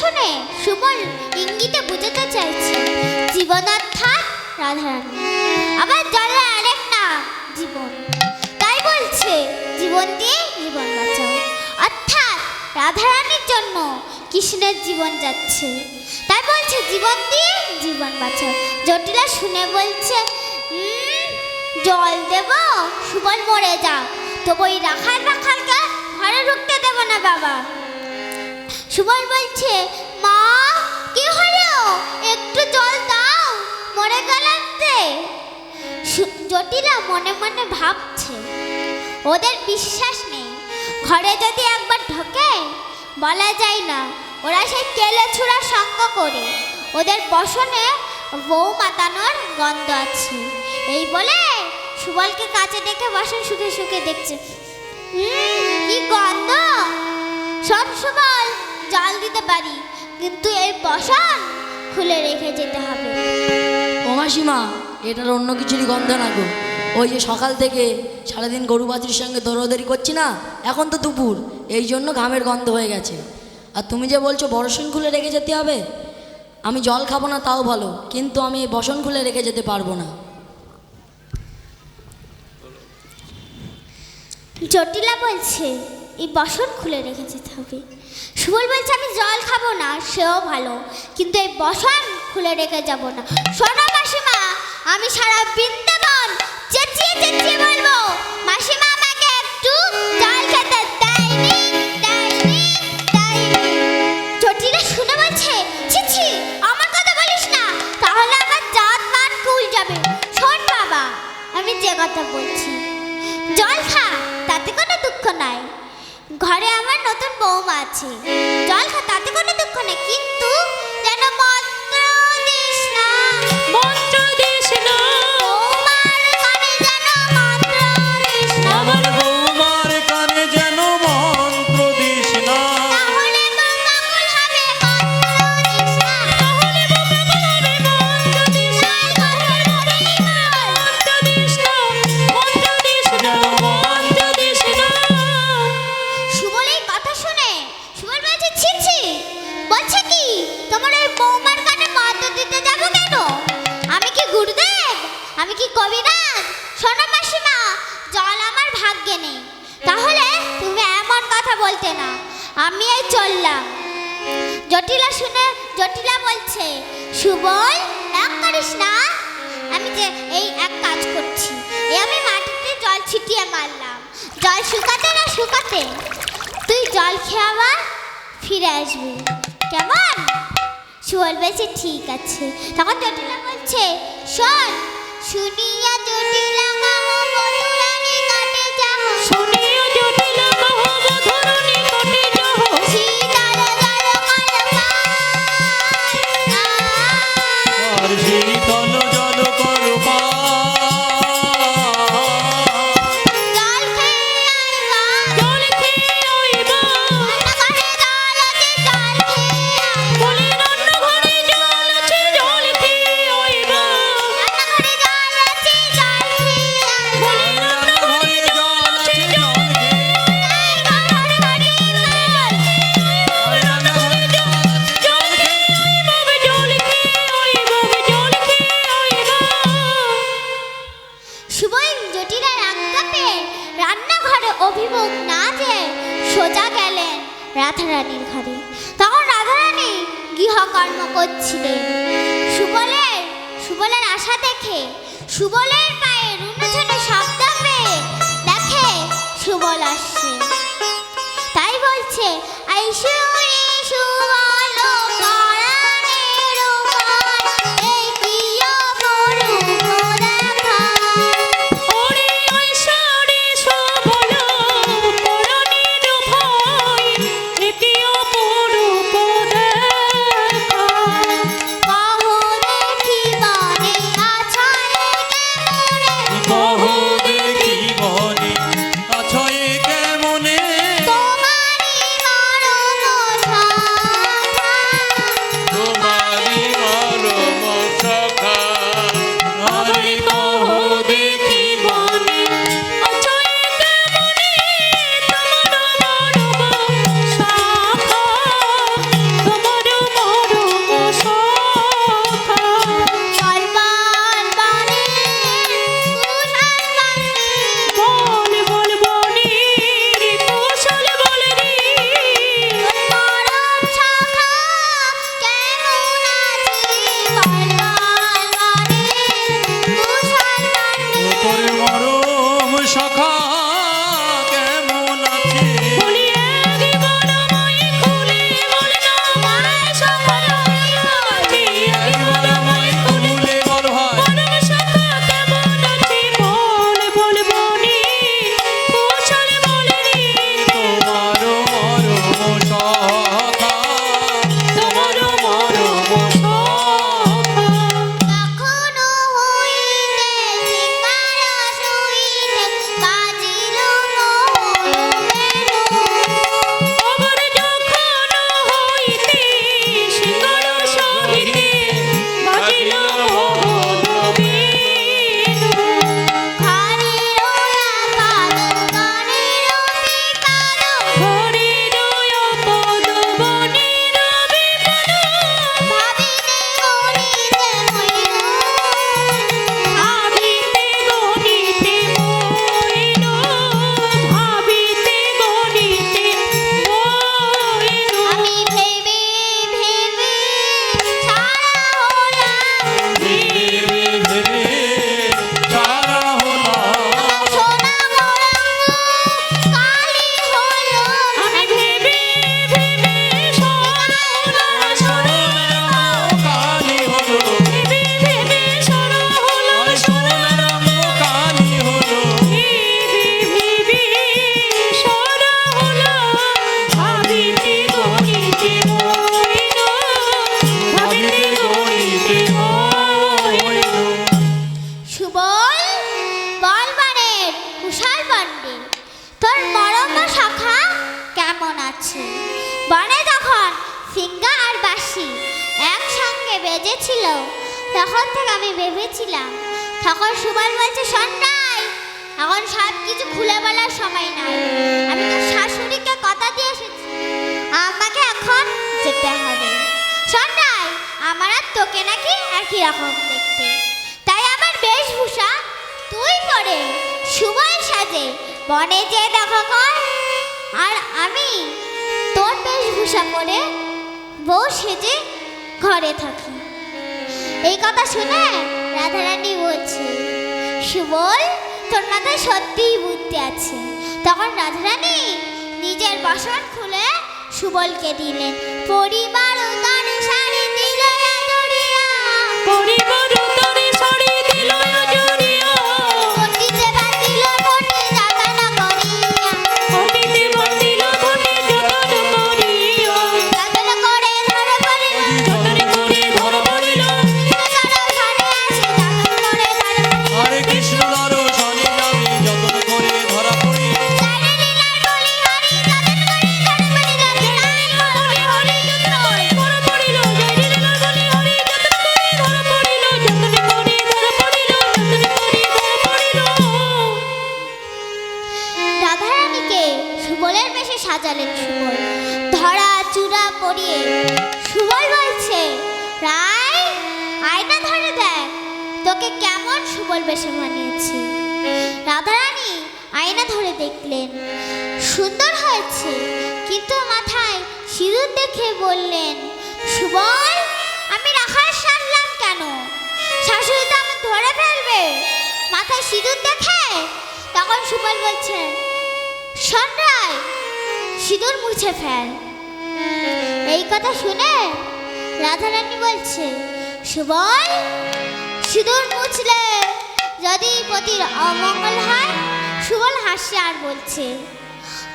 শুনে সুবল ইঙ্গিতে বুঝাতে চাইছে জীবন অর্থাৎ রাধারানী, আবার জলের আরেক নাম জীবন। তাই বলছে জীবন দিয়ে জীবন বাঁচাও, অর্থাৎ রাধারানীর জন্য কৃষ্ণের জীবন যাচ্ছে, তাই বলছে জীবন দিয়ে জীবন বাঁচাও। জটিলা শুনে বলছে জল দেব, সুবল মরে যা, তবু ওই রাখালকে ঘরে ঢুকতে দেব না বাবা। সুবল বলছে মা কি হলো, একটু জল দাও, মরে গেলাম রে। জটিলা মনে মনে ভাবছে ওদের বিশ্বাস নেই, ঘরে যদি একবার ঢোকে বলা যায় না ওরা সেই কেলে ছুড়া সঙ্গ করে, ওদের বসনে বউ মাতানোর গন্ধ আছে। এই বলে সুবলকে কাছে ডেকে বসন সুখে সুখে দেখছে, কি গন্ধ। সব সুবল জল দিতে পারি, কিন্তু এই বসন খুলে রেখে যেতে হবে। ও মাসিমা, এটার অন্য কিছুরই গন্ধ না গো, ওই যে সকাল থেকে সারাদিন গরু বাছুরির সঙ্গে দৌড়াদৌড়ি করছি না, এখন তো দুপুর, এই জন্য ঘামের গন্ধ হয়ে গেছে। আর তুমি যে বলছো বসন খুলে রেখে যেতে হবে, আমি জল খাবো না তাও ভালো, কিন্তু আমি এই বসন খুলে রেখে যেতে পারবো না। জটিলা বলছে এই বসন খুলে রেখে যেতে হবে। সুবল বলছে আমি জল খাবো না, সেও ভালো, কিন্তু এই বসন খুলে রেখে যাব না। শোনো মাসিমা, আমি সারা বৃন্দাবন চেঁচিয়ে চেঁচিয়ে বলবো মাসিমা আমাকে একটু জল খেতে দেয়নি দেয়নি দেয়নি। জটিলা শুনে বলছে ছি ছি, আমার কথা বলিস না, তাহলে আমার জাত মান কুল যাবে। শোন বাবা, আমি যে কথা বলছি, জল খা, তাতে কোনো দুঃখ নাই, ঘরে আমার নতুন বৌমা আছে, জল খা, তাতে কোনো দুঃখ নেই, কিন্তু যেন মন্ত্র দিস না, মন্ত্র দিস না, বৌমার কানে যেন মন্ত্র দিস না, আমার বৌমার কানে যেন মন্ত্র দিস না, তাহলে বৌমা কুল হবে, মন্ত্র দিস না, তাহলে বৌমা হবে, মন্ত্র দিস না, মন্ত্র দিস না, মন্ত্র দিস না, মন্ত্র দিস না। সুবল এই কথা শুনে সুবল বলছে ছি ছি, বলছে কি তোমার ওই বৌমার কানে মন্ত্র দিতে যাবো কেন? আমি কি গুরুদেব, আমি কি কবিরাজ? শোনো মাসিমা, জল আমার ভাগ্যে নেই, তাহলে তুমি এমন কথা বলতে না, আমি এই চললাম। জটিলা শুনে জটিলা বলছে সুবল রাগ করিস না, আমি যে এই এক কাজ করছি, এই আমি মাটিতে জল ছিটিয়ে মারলাম, জল শুকাতে না শুকাতে তুই জল খেয়ে আবার ফিরে আসবি, কেমন? সুবল বলছে ঠিক আছে। তখন জটিলা বলছে শোন, শুনিয়া জটিলা মহাবধূরানী কাটে যাও, শুনিয়া জটিলা মহাবধূরানী কাটে যাও, শীতল জল কলকার, আর শীতল জল কর পার। জল খেয়ে আইবা, জল খেয়ে আইবা, রান্নাঘরে জল আছে জল খেয়ে আইবা, বলে রান্নাঘরে জল আছে জল খেয়ে আইবা, রান্নাঘরে জল আছে জল খেয়ে বলে রান্নাঘরে জল আছে জল খেয়ে আইবা, জল খেয়ে আইবা, জল খেয়ে আইবা। সুবল জটিলার আজ্ঞা পেয়ে রান্নাঘরে অভিমুখ না যেয়ে সোজা গেলেন রাধারানীর ঘরে। তখন রাধারানী গৃহকর্ম করছিলেন। সুবলের আশা দেখে, সুবলের পায়ে রুনুঝুনু শব্দ পেয়ে দেখে সুবল আসছে, তাই বলছে আইসো রে সুবল পরাণের উপর, এই প্রিয় অপরূপ দেখা। ওরে আইসা রে সুবল পরাণের ভয়, একে অপরূপ দেখা। কহো দেখি মনে আছাড়ে কেমনে, কহো দেখি মনে আছয় কেমনে, তোমারই মরম ছায়া। যাচ্ছে। বনে যখন সিঙ্গা আর বাঁশি একসঙ্গে বেজেছিল, তখন থেকে আমি ভেবেছিলাম, তখন সুবল বলছে, সন্ন্যাই, এখন সব কিছু খুলে বলার সময় নাই। আমি তো শাশুড়িকে কথা দিয়ে এসেছি, আমাকে এখন যেতে হবে। সন্ন্যাই, আমার আর তোকে নাকি একই রকম দেখতে, তাই আমার বেশভূষা তুই পরে সুবল সাজে বনে যেয়ে দেখা কর, আর আমি তোর বেশভূষা পরে বউ সেজে ঘরে থাকি। এই কথা শুনে রাধারানী বলছে, সুবল, তোর মাথায় সত্যিই বুদ্ধি আছে। তখন রাধারানী নিজের বাসন খুলে সুবলকে দিলেন। পরিবার তার শাড়ি দিল আদরিয়া, পরিবার তারে শাড়ি দিল আজরিয়া, পটিতে বাঁধিল পটি যতন করিয়া, পটিতে বাঁধিল পটি যতন করিয়া, যতন করে ধরে পড়িল, যতন করে ধরা পড়িল, তারা ঘরে আসে যতন করে ধরে পড়িল। হরে কৃষ্ণ দর্শনে যাবে যতন করে ধরা পড়ি। তারে লীলার বলি হরি যতন করে ধরে পড়িল, হরি হরি যতন করে ধরা পড়িল, জয় লীলার বলি হরি যতন করে ধরা পড়িল, যতন করে ধরা পড়িল, যতন করে ধরা পড়িল। রাধারানীকে সুবলের বেশে সাজালেন সুবল, ধরা চূড়া পরিয়ে। সুবল বলছে, রায়, আয়না ধরে দেখ তোকে কেমন সুবল বেশে মানিয়েছে। রাধারানী আয়না ধরে দেখলেন, সুন্দর হয়েছে, কিন্তু মাথায় সিঁদুর দেখে বললেন, সুবল, আমি রাখার সারলাম কেন? শাশুড়ি তো আমার ধরে ফেলবে মাথায় সিঁদুর দেখে। তখন সুবল বলছে, সন্ধ্যায় সিঁদুর মুছে ফেল। এই কথা শুনে রাধারানী বলছে, সুবল, সিঁদুর মুছলে যদি পতির অমঙ্গল হয়। সুবল হাসছে আর বলছে,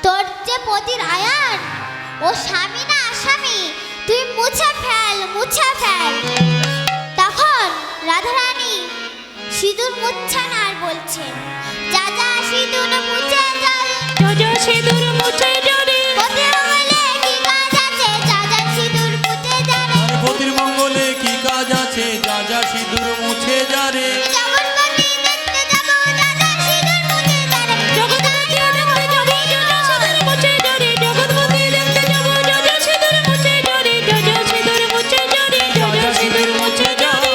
তোর যে পতির আয়ার, ও স্বামী না আসামি, তুই মুছে ফেল, মুছে ফেল। তখন রাধারানী সিঁদুর মুছছেন আর বলছেন, যা যা সিঁদুর মুছে যাবে, যা সিঁদুর মুছে যাবে, পতির মঙ্গলে কি কাজ আছে, যা যা সিঁদুর মুছে যাবে। আর পতির মঙ্গলে কি কাজ আছে, যা যা সিঁদুর মুছে যারে। জগৎপতি দেখতে যাবো, যা যা সিঁদুর মুছে যাবে। জগৎপতি দেখতে যাবো, যা যা সিঁদুর মুছে যাবে, জগৎপতি দেখতে যাবো, যা যা সিঁদুর মুছে যাবে, যা যা সিঁদুর মুছে যাবে, যা যা সিঁদুর মুছে যাবে।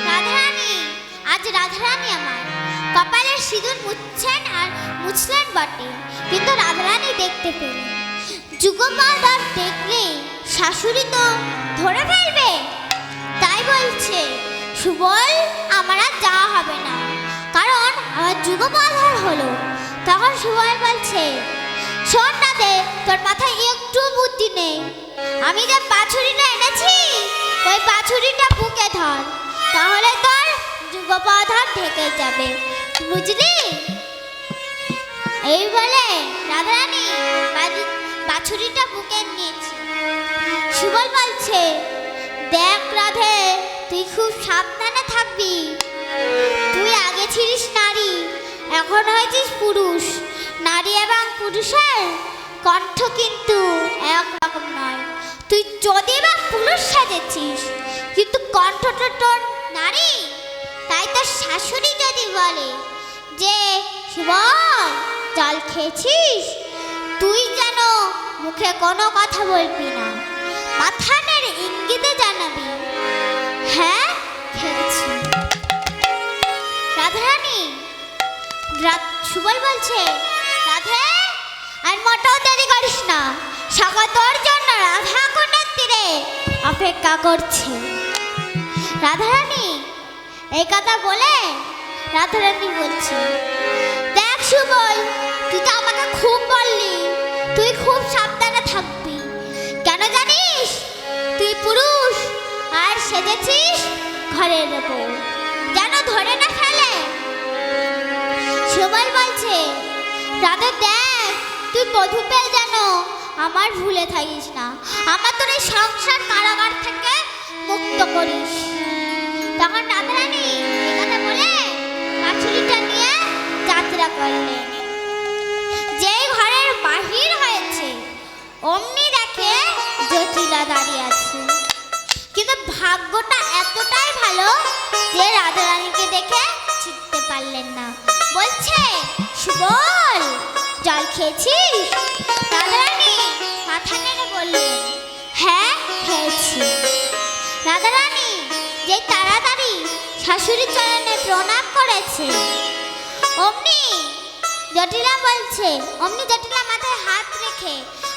রাধারানী, আজ রাধারানী আমার কপালের সিঁদুর মুছছেন আর মুছলেন বটে, কিন্তু রাধারানী দেখতে পেলেন, যুগপাল আর দেখলে শাশুড়ি তো ধরে ফেলবে। তাই বলছে, সুবল, আমার আর যাওয়া হবে না, কারণ আমার যুগপালহার হলো। তখন সুবল বলছে, শোন না দে, তোর মাথায় একটু বুদ্ধি নেই। আমি যে বাছুরিটা এনেছি, ওই বাছুরিটা বুকে ধর, তাহলে তোর যুগপালহার ঢেকে যাবে, বুঝলি? এই বলে রাধারানী বাছুরিটা বুকে নিয়েছে। সুবল বলছে, দেখ রাধে, তুই খুব সাবধানে থাকবি। তুই আগে ছিলিস নারী, এখন হয়েছিস পুরুষ। নারী এবং পুরুষের কণ্ঠ কিন্তু একরকম নয়। তুই যদি বা পুরুষ সাজেছিস, কিন্তু কণ্ঠটা তোর নারী। তাই তোর শাশুড়ি যদি বলে যে, সুবল, জল খেয়েছিস, তুই যেন মুখে কোনো কথা বলবি না, মাথানের ইঙ্গিতে জানাবি, হ্যাঁ খেয়েছি। রাধারানী, সুবল বলছে, রাধে, আর মোটেও দেরি করিস না, সকাল তোর জন্য রাধা কুণ্ডের তীরে অপেক্ষা করছে। রাধারানী এই কথা বলে রাধারানী বলছে, দেখ সুবল, তুই তো আমাকে খুব বললি তুই খুব সাবধানে থাকবি, কেন জানিস? তুই পুরুষ আর সেজেছিস ঘরের বউ, যেন ধরে না ফেলে। সুবল বলছে, রাধে, দেখ, তুই বধূ পেয়ে যেন আমার ভুলে থাকিস না, আমার তোর এই সংসার কারাগার থেকে মুক্ত করিস। তখন রাধারানী এই কথা বলে বাছুরিটা নিয়ে যাত্রা করলেন। যেই ঘরের বাহির হয়েছে যে রাধারানীকে দেখে চিনতে পারলেন না। বলছে, সুবল জল খেয়েছিস? রাধারানী মাথা নেড়ে বললেন, হ্যাঁ খেয়েছি। রাধারানী যে তাড়াতাড়ি শাশুড়ির চরণে প্রণাম করেছে, অমনি জটিলা মাথায় হাত রেখে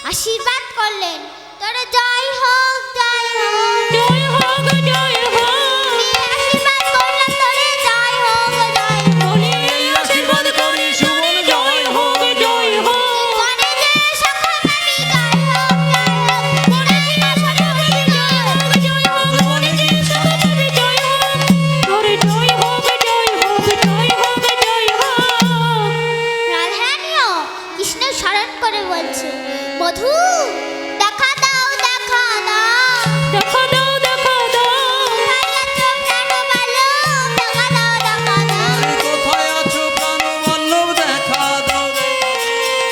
আশীর্বাদ করলেন, তোর জয় হোক, জয় হোক। জয় হোক, জয় হোক। আশীর্বাদ করলেন, তোরে জয় হোক, জয় হোক। বলি এই আশীর্বাদ করি সুবল জয় হোক, জয় হোক। বনে যে সখাবাড়ি জয় হোক, জয় হোক। বনে যে সখাবাড়ি জয় হোক, জয় হোক। বনে যে সখাবাড়ি জয় হোক। তোর জয় হোক, জয় হোক, জয় হোক, জয় হোক। রাধারানীও কৃষ্ণ স্মরণ করে বলছে, মধু দেখা দাও, দেখা দাও। দেখা দাও, দেখা দাও। কোথায় আছো প্রাণবালক? দেখা দাও, দেখা দাও। কোথায় আছো প্রাণবল্লভ দেখা দাও।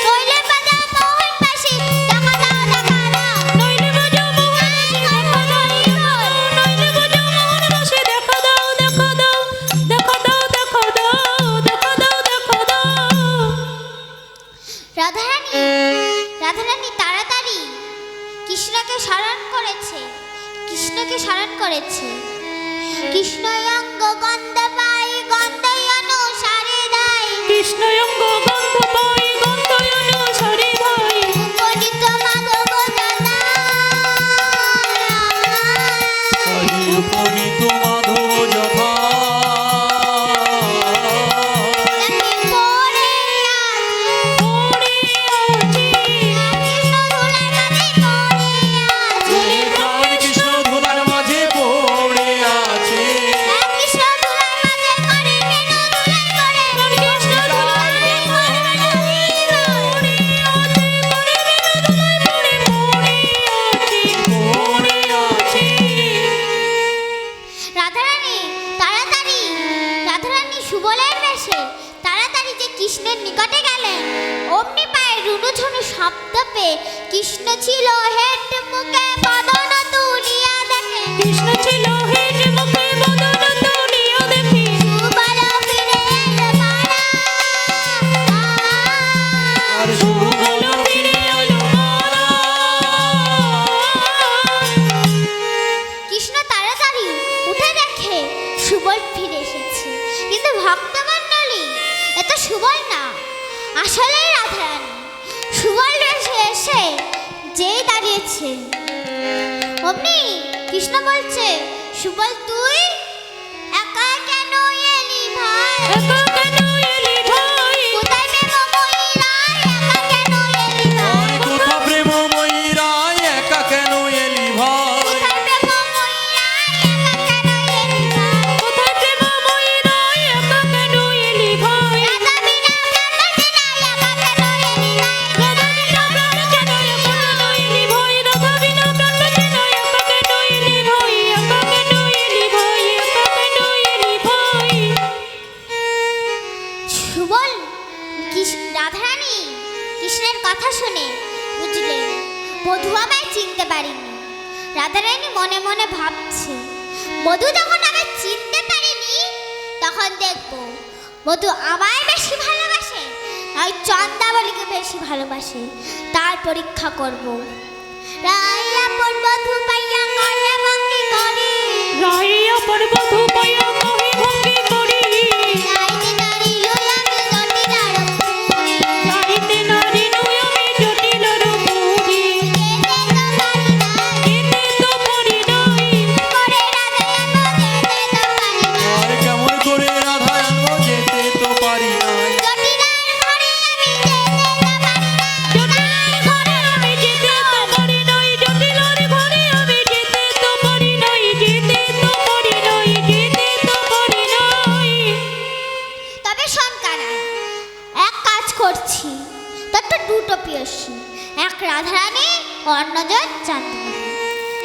নইলে বাজাও মোহন বাঁশি, দেখা দাও, দেখা দাও। নইলে বাজাও মোহন বাঁশি, দেখা দাও, দেখা দাও। নইলে বাজাও মোহন বাঁশি, দেখা দাও, দেখা দাও। দেখা দাও, দেখা দাও। দেখা দাও, দেখা দাও। রাধারানী তাড়াতাড়ি কৃষ্ণকে স্মরণ করেছে, কৃষ্ণ অঙ্গ গন্ধ পাই, গন্ধই অনুসারে দেয়। কৃষ্ণ অঙ্গ গন্ধ পাই, গন্ধ অনুসারে ভাই। উপনীত মাধব দাদা। হরি উপনীত মাধব যথা। তেমনি পড়ে আছে। পড়ে আছি। কৃষ্ণ ধুলার মাঝে পড়ে আছে। প্রাণ কৃষ্ণ ধুলার মাঝে পড়ে আছে। কৃষ্ণ ধুলার মাঝে করে বেনু ধুলাই করে। কৃষ্ণ ধুলার মাঝে করে বেনু ধুলাই করে। পড়ে আছি। রাধারানী সুবলের বেশে তাড়াতাড়ি যে কৃষ্ণের নিকটে গেলেন, অমনি পায়ে রুনুঝুনু শব্দ পেয়ে কৃষ্ণ ছিল হেট মুখে বদন তুলিয়া দেখে। কৃষ্ণ ছিল হেট মুখে বদন তুলিয়া দেখে। সুবল ফিরে এলো মারা। আর সুবল ফিরে এলো মারা। কৃষ্ণ তাড়াতাড়ি উঠে দেখে সুবল ফিরে এসেছে, কিন্তু ভক্তমণ্ডলী এ তো সুবল না, আসলেই রাধারানী। সুবল এসে যেই দাঁড়িয়েছে, অমনি কৃষ্ণ বলছে, সুবল তুই একা কেন এলি ভাই? একা কেন এলি ভাই? কোথায় প্রেমময়ী রায়, একা কেন এলি ভাই? কোথা প্রেমময়ী রায় একা কেন এলি ভাই। কোথায় প্রেমময়ী রায়, একা কেন এলি ভাই? কোথায় প্রেমময়ী রায়, একা কেন এলি ভাই? রাধা বিনা প্রাণ বাঁচে না, একা কেন এলি ভাই? রাধা বিনা প্রাণ বাঁচে না, একা কেন এলি ভাই? রাধা বিনা প্রাণ বাঁচে না, একা কেন এলি ভাই? একা কেন এলি ভাই? একা কেন এলি ভাই? সুবল রাধারানী কৃষ্ণের কথা শুনে বুঝলেন বধূ আমায় চিনতে পারেনি। রাধারানী মনে মনে ভাবছে, বধূ যখন আমায় চিনতে পারেনি, তখন দেখবো বধূ আমায় বেশি ভালোবাসে নয় চন্দাবলীকে বেশি ভালোবাসে, তার পরীক্ষা করব। রাইয়া পর বধূ পাইয়া করে ভঙ্গি করি, রাইয়া পর বধূ পাইয়া কহি ভঙ্গি করি। রাইতে নারী লই আমি জটিলার পুরী। রাইতে নারী নই আমি জটিলার পুরী। যেতে তো পারি নাই। আর কেমন করে রাধা আনবো যেতে তো পারি নাই। জটিলার ঘরে আমি যেতে তো পারি নাই। জটিলার ঘরে আমি যেতে তো পারি নাই। যেতে তো পারি নাই। যেতে তো পারি নাই। তবে শোন কানাই, এক কাজ করছি, তোর তো দুটো পিয়সী, এক রাধারানী ও অন্যজন চাঁদমণি।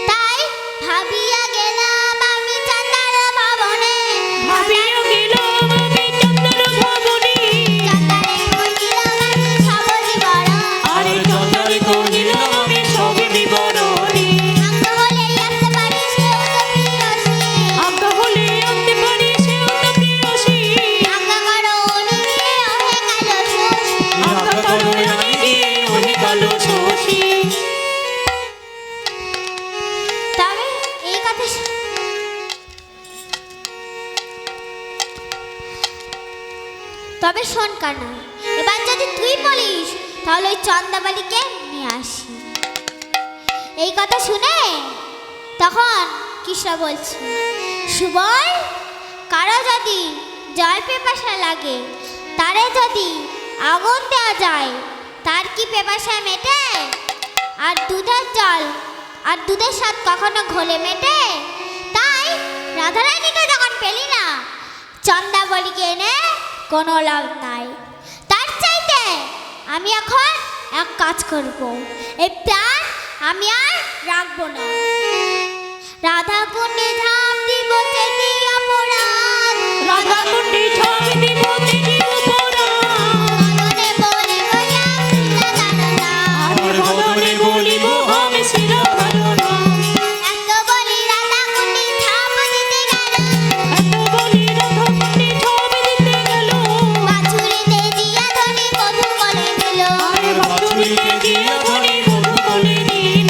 তাই ভাবিয়া গেলাম আমি চাঁদার ভবনে। ভাবিয়া গেলাম আমি চন্দ্র ভবনে। চাঁদারে কহিলাম আমি সবজি বড়। আরে চন্দ্রে কহিলাম আমি সব বিবরণী। আজ্ঞা হলে আসতে পারি সেও তো পিয়সী। আজ্ঞা হলে আনতে পারি তবে শোন কানা, এবার যদি তুই বলিস তাহলে ওই চন্দাবালিকে নিয়ে আসি। এই কথা শুনে তখন কৃষ্ণ বলছে, সুবল, কারো যদি জল পেপাসা লাগে তারে যদি আগুন দেওয়া যায় তার কি পেপাসা মেটে? আর দুধের জল আর দুধের স্বাদ কখনো ঘোলে মেটে? তাই রাধারানীকে যখন পেলি না, চন্দাবলীকে এনে কোনো লাভ নাই। তার চাইতে আমি এখন এক কাজ করব, এই প্রাণ আমি আর রাখবো না। রাধা কুণ্ডে ঝাঁপ দিব চেতি অপরাধ, রাধা কুণ্ডে ঝাঁপ দিব চেতি অপরাধ, মননে বলিব রাধা আর বদনে বলিব আমি শিরোধারণা। এত বলি রাধা কুণ্ডে ঝাঁপ দিতে গেল, এত বলি রাধা কুণ্ডে ঝাঁপ দিতে গেল, বাছুরিতে জিয়া ধনে মধু বলে দিল, আর বাছুরিতে জিয়া ধনে মধু বলে দিল।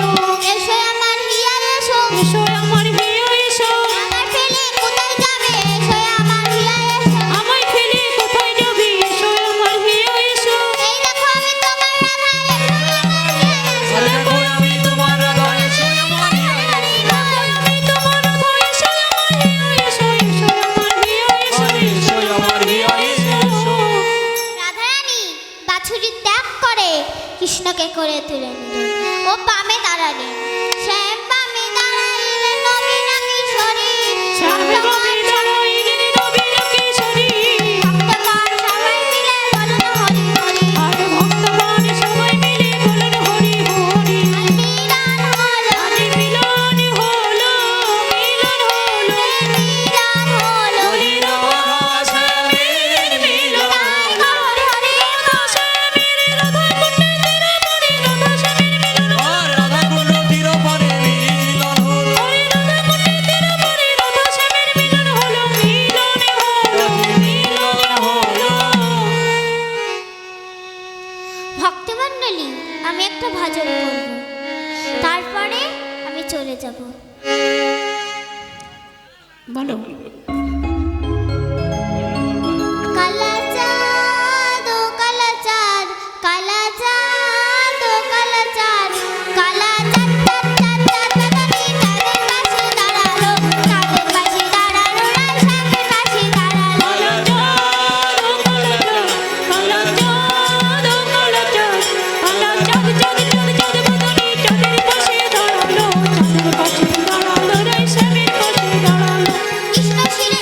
এসো আমার হিয়া এসো, এসো আমার হিয়া এসো, আমার ফেলে কোথায় যাবে? এসো আমার হিয়া এসো, আমায় ফেলে কোথায় যাবে? এসো আমার হিয়া এসো। এই দেখো আমি তোমার রাধা, এসো আমার হিয়া এসো। দেখো আমি তোমার রাধা, এসো আমার হিয়া এসো। আমি তোমার রাধা, এসো আমার হিয়া এসো, এসো আমার হিয়া এসো, আরে এসো আমার হিয়া এসো। রাধারানী বাছুরি ত্যাগ করে কৃষ্ণকে করে তুলে নিলেন ও বামে দাঁড়ালেন। শ্যাম বামে দাঁড়াইলেন নবীনা কিশোরী, শ্যামে বামে দাঁড়াইলেন নবীনা কিশোরী, ভক্তগণ সবাই মিলে বলুন হরি হরি। আর ভক্তগণ সবাই মিলে বলুন হরি হরি। মিলন হলো, আরে মিলন হলো, মিলন হলো, মিলন হলো, হরি রাধা শ্যামের মিলন। হরি হরি রাধা শ্যামের রাধা কুণ্ডে তীরে পড়ে রাধা শ্যামের মিলন। আর রাধা কুণ্ড তীর পারে মিলন হলো। হরি রাধা কুণ্ডে তীরে পড়ে রাধা শ্যামের মিলন হলো, মিলন হলো, মিলন হলো। ভক্তমণ্ডলী, আমি একটা ভজন করব, তারপরে আমি চলে যাব। বলো। কালাচাঁদ ও কালাচাঁদ, কালাচাঁদ ও কালাচাঁদ, কালাচাঁদ চাঁদ চাঁদ চাঁদ বাদামি চাঁদের পাশে দাঁড়ালো, চাঁদের পাশে দাঁড়ালো, রায় সাহেবের পাশে দাঁড়ালো। কৃষ্ণ শিরে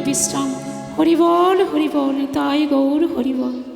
বিশ্রাম। হরিবল হরিবল, তাই গৌর হরিবল।